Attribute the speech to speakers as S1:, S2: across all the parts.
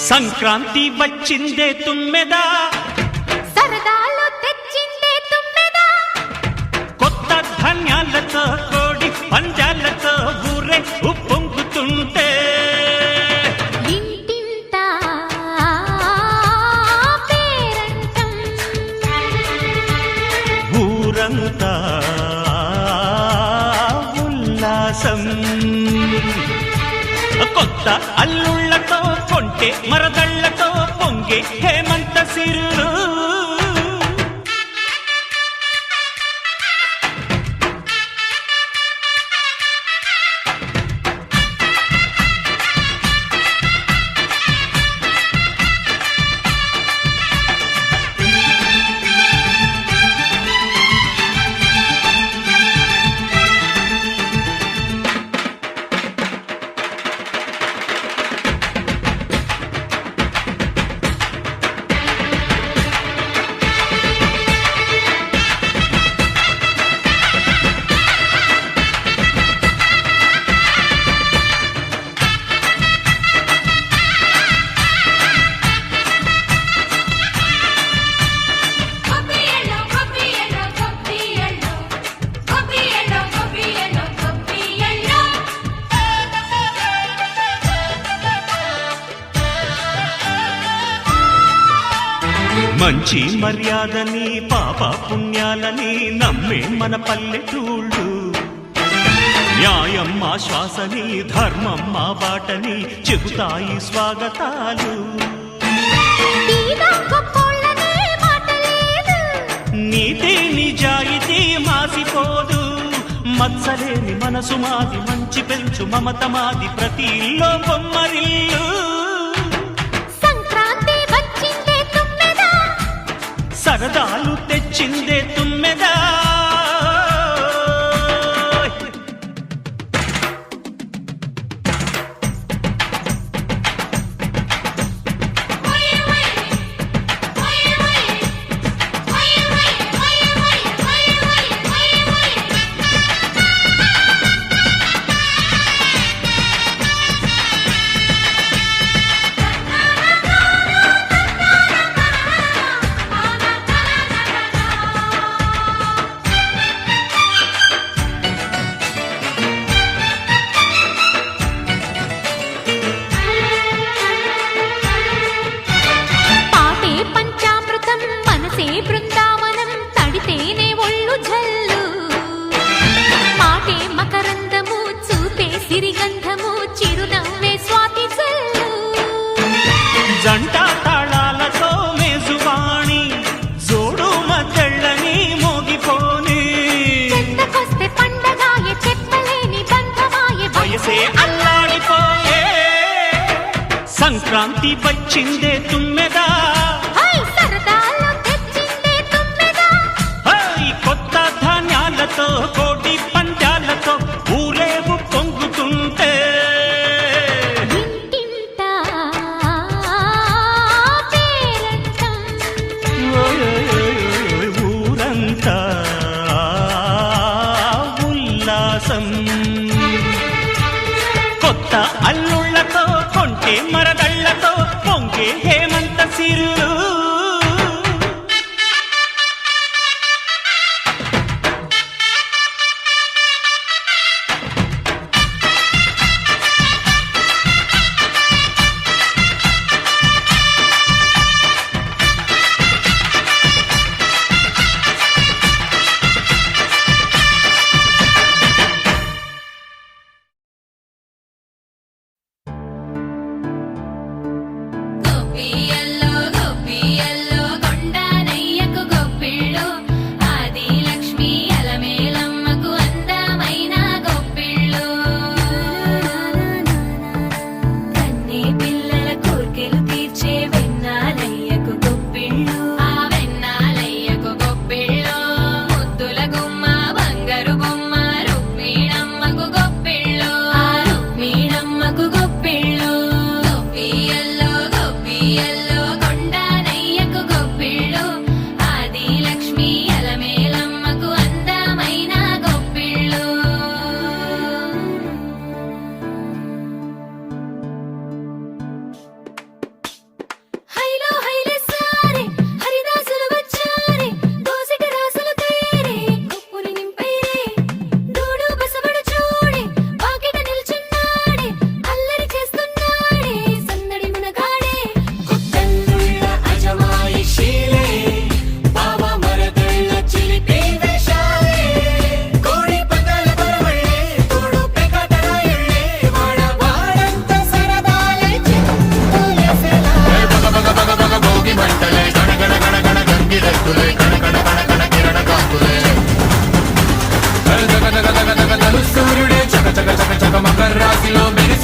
S1: సంక్రాంతి వచ్చిందే తుమ్మెదా,
S2: సరదాలు తెచ్చిందే తుమ్మెదా,
S1: కొత్త ధాన్యాలతో కోడి పంజాలతో ఊరే ఉప్పొంగుతుంటే
S2: ఇంటింటా పేరంటం,
S1: ఊరంతా ఉల్లాసం. కొత్త అల్లుళ్లతో కొంటే మరదళ్లతో పొంగే హేమంత సిరులు. మంచి మర్యాదని పాప పుణ్యాలని నమ్మే మన పల్లెటూళ్ళు, న్యాయం మా శ్వాసని ధర్మం మా బాటని చెబుతాయి స్వాగతాలు. నీతి నిజాయితీ మాసిపోదు, మత్సలేని మనసు మాది, మంచి పెంచు మమత మాది, ప్రతి ఇల్లో బొమ్మరిల్లు. సరదాలు తెచ్చిందే తుమ్మెదా,
S2: బృందావనం తడితేనే ఒళ్ళు జల్లు, మాటే మకరందము చూపే సిరిగంధము, చిరునవ్వే స్వాతి జల్లు.
S1: జంట తాళాలతో మేజువాణి జోడు మద్దళ్ళని మోగిపోని,
S2: చెంతకొస్తే పండగాయే చెప్పలేని బంధమాయే,
S1: వయసే అల్లాడిపోయే. సంక్రాంతి వచ్చిందే తుమ్మెదా, కోటి పంజాలతో ఊరేగు పొంగుతుంటే
S2: ఇంటింటా పేరంటం,
S1: ఊరంతా ఉల్లాసం. కొత్త అల్లుళ్లతో కొంటే మరదళ్లతో పొంగే హేమంత సిరులు.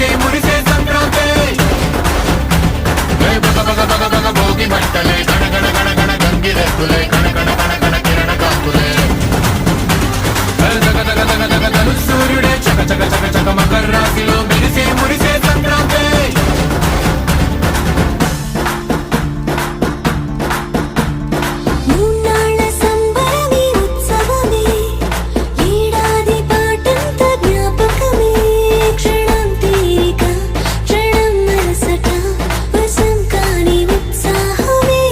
S3: మెరిసే మురిసే సంక్రాంతి బగ బగ బగ బగ భోగి మంటలే గణ గణ గణ గణ గంగిరెద్దులే కణ కణ కణ కణ కిరణ కాంతులే దగ దగ దగ దగ ధను సూర్యుడే చక చక చక చక మకర రాశిలో మెరిసే మురిసే సంక్రాంతి
S4: మూన్నాళ్ళ సంబరమే ఉత్సవమే ఏడాది పాటంత జ్ఞాపకమే క్షణం తీరిక క్షణం మనసట వశం కాని ఉత్సాహమే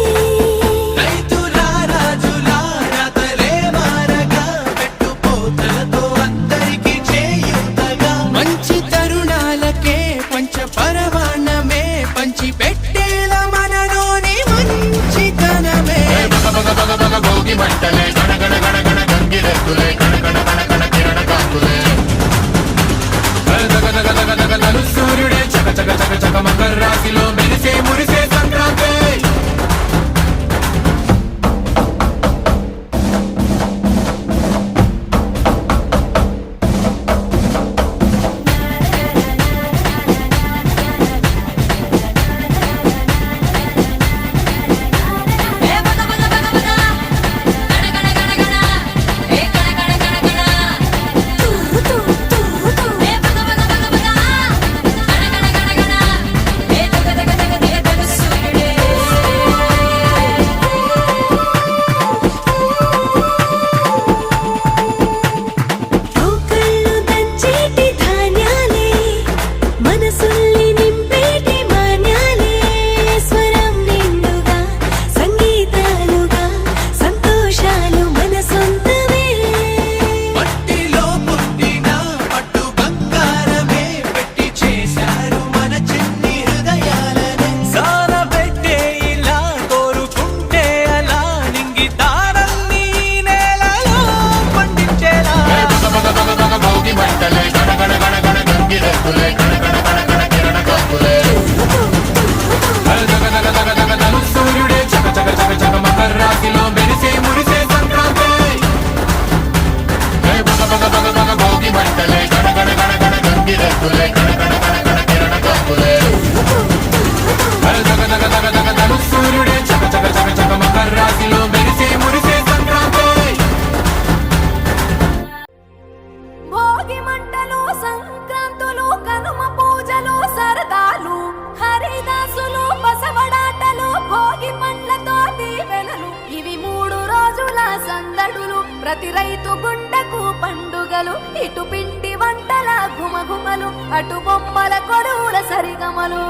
S3: రైతులా రాజులా రాతలే మారగా పెట్టుపోతలతో అందరికీ చేయూతగా మంచి తరుణాలకే పంచ పరమాన్నమే పంచి పెట్టేల మనలోని మంచితనమే బగ బగ బగ బగ భోగి మంటలే గణ గణ గణ గణ గంగిరెద్దులే కణ కణ కణ కణ కిరణ కాంతులే దగ దగ దగ దగ ధను సూర్యుడే చక చక చక చక మకర రాశిలో మెరిసే మురిసే సంక్రాంతి
S4: రోకళ్ళు దంచేటి ధాన్యాలే మనసుల్ని నింపేటి మాన్యాలే స్వరం నిండుగా సంగీతాలుగా సంతోషాలు మన సొంతమే
S3: మట్టిలో పుట్టిన పట్టు బంగారమే పెట్టి చేశారు మన చిన్ని హృదయాలనే సార పెట్టే ఇలా కోరుకుంటే అలా నింగి తారల్ని నేలలో పండించేలా భోగి మంటలే గణ గణ గణ గణ గంగిరెద్దులే కణ కణ కణ కణ కిరణ కాంతులే దగ దగ దగ దగ ధను సూర్యుడే చక చక చక చక మకర రాశిలో మెరిసే మురిసే సంక్రాంతి బగ బగ బగ బగ భోగి మంటలే గణ గణ గణ గణ గంగిరెద్దులే కణ కణ కణ కణ కిరణ కాంతులే దగ దగ దగ దగ ధను సూర్యుడే చక చక చక చక మకర రాశిలో మెరిసే మురిసే సంక్రాంతి
S2: భోగి మంటలు సంక్రాంతులు కనుమ పూజలు సరదాలు హరిదాసులు బసవడాటలు భోగి పండ్లతో దీవెనలు ఇవి 3 రోజుల సందడులు ప్రతి రైతు గుండెకు పండుగలు ఇటు పిండి వంటల గుమగుమలు అటు బొమ్మల కొరువుల సరిగమలు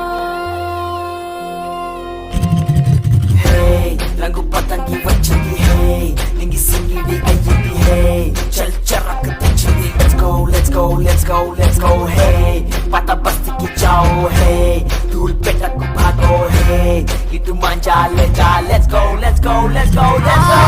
S5: Hey, రంగు పతంగి వచ్చింది hey, నింగి సింగిడి అయ్యింది hey, చల్ చరక్ తెచ్చింది let's go let's go let's go let's go hey, పత బస్తికి జాओ hey, ధూల్ పెట్టకు భాగో hey, ఇటు manja let's go let's go let's go let's go